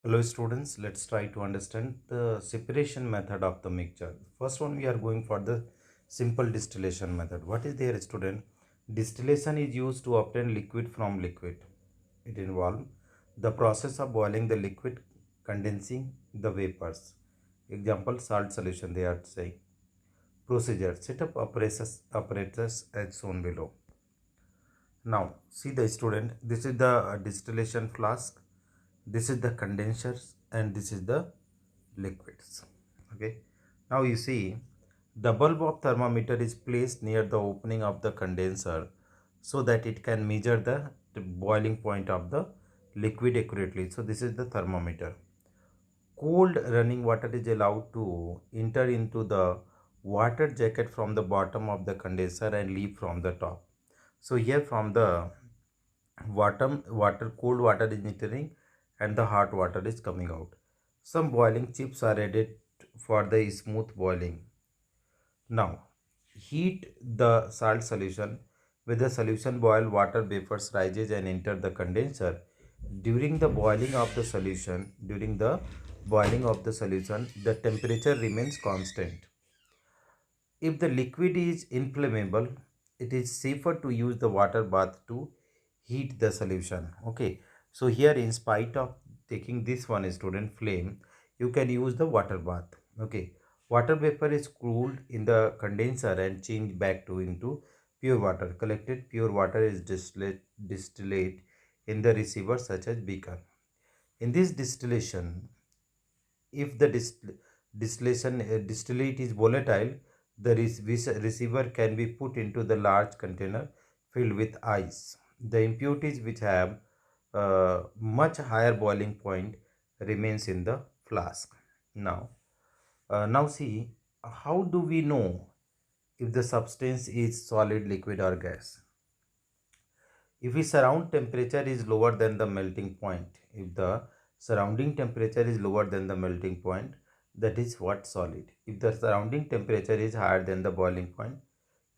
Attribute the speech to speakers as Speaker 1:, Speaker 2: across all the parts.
Speaker 1: Hello students, let's try to understand the separation method of the mixture. First one, we are going for the simple distillation method. What is there, student? Distillation is used to obtain liquid from liquid. It involves the process of boiling the liquid, condensing the vapors. Example, salt solution they are saying. Procedure, set up apparatus as shown below. Now, see the student, this is the distillation flask, this is the condensers, and this is the liquids. Okay. Now you see, the bulb of thermometer is placed near the opening of the condenser so that it can measure the boiling point of the liquid accurately. So this is the thermometer. Cold running water is allowed to enter into the water jacket from the bottom of the condenser and leave from the top. So here from the cold water is entering and the hot water is coming out. Some boiling chips are added for the smooth boiling. Now heat the salt solution. With the solution boil, water vapors rises and enter the condenser. During the boiling of the solution, the temperature remains constant. If the liquid is inflammable, it is safer to use the water bath to heat the solution. Okay, so here in spite of taking this one student flame, you can use the water bath. Okay, water vapor is cooled in the condenser and changed back to into pure water. Collected pure water is distillate in the receiver such as beaker. In this distillation, if the distillate is volatile, the receiver can be put into the large container filled with ice. The impurities which have much higher boiling point remains in the flask. Now see, how do we know if the substance is solid, liquid or gas? If the surround temperature is lower than the melting point, if the surrounding temperature is lower than the melting point, that is what solid. If the surrounding temperature is higher than the boiling point,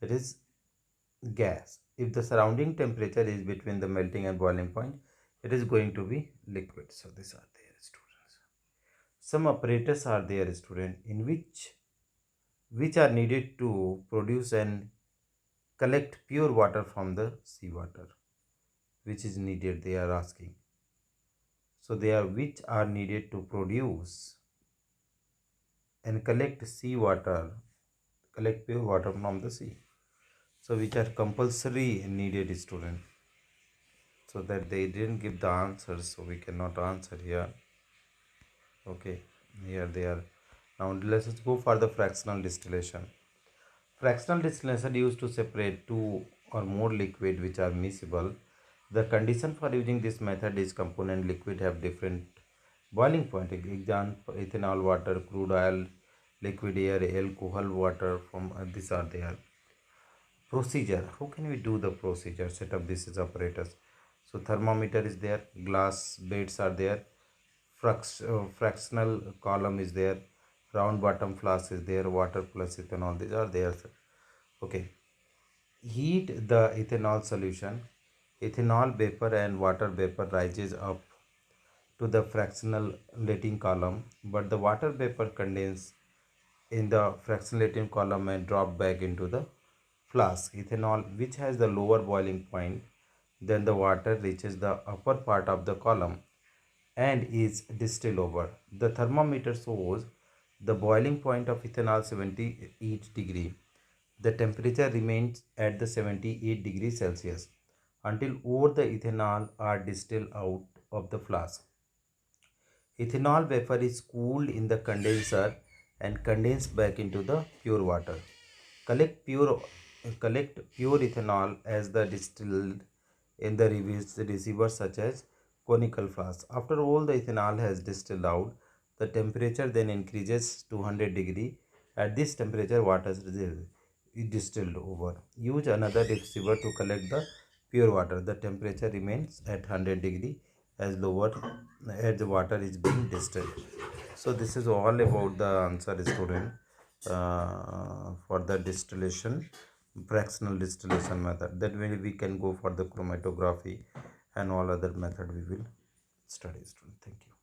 Speaker 1: it is gas. If the surrounding temperature is between the melting and boiling point, it is going to be liquid. So these are there, students. Some apparatus are there, student, in which are needed to produce and collect pure water from the seawater. Which is needed, they are asking. So they are which are needed to produce and collect pure water from the sea. So which are compulsory needed, student. So that they didn't give the answers, so we cannot answer here. Okay, here they are. Now let's go for the fractional distillation. Fractional distillation used to separate two or more liquid which are miscible. The condition for using this method is component liquid have different boiling point. Example, ethanol, water, crude oil, liquid air, alcohol, water from these are there. Procedure. How can we do the procedure? Set up this is apparatus. So thermometer is there, glass beads are there, fractional column is there, round bottom flask is there, water plus ethanol, these are there. Okay, heat the ethanol solution. Ethanol vapor and water vapor rises up to the fractionating column, but the water vapor condenses in the fractionating column and drop back into the flask. Ethanol, which has the lower boiling point than the water, reaches the upper part of the column and is distilled over. The thermometer shows the boiling point of ethanol 78 degree. The temperature remains at the 78 degrees Celsius until all the ethanol are distilled out of the flask. Ethanol vapor is cooled in the condenser and condensed back into the pure water. Collect pure ethanol as the distilled in the receiver such as conical flask. After all the ethanol has distilled out, the temperature then increases to 100 degree. At this temperature, water is distilled over. Use another receiver to collect the pure water. The temperature remains at 100 degree as the water is being distilled. So this is all about the answer, student, for the distillation, fractional distillation method. That way we can go for the chromatography and all other method we will study, student. Thank you.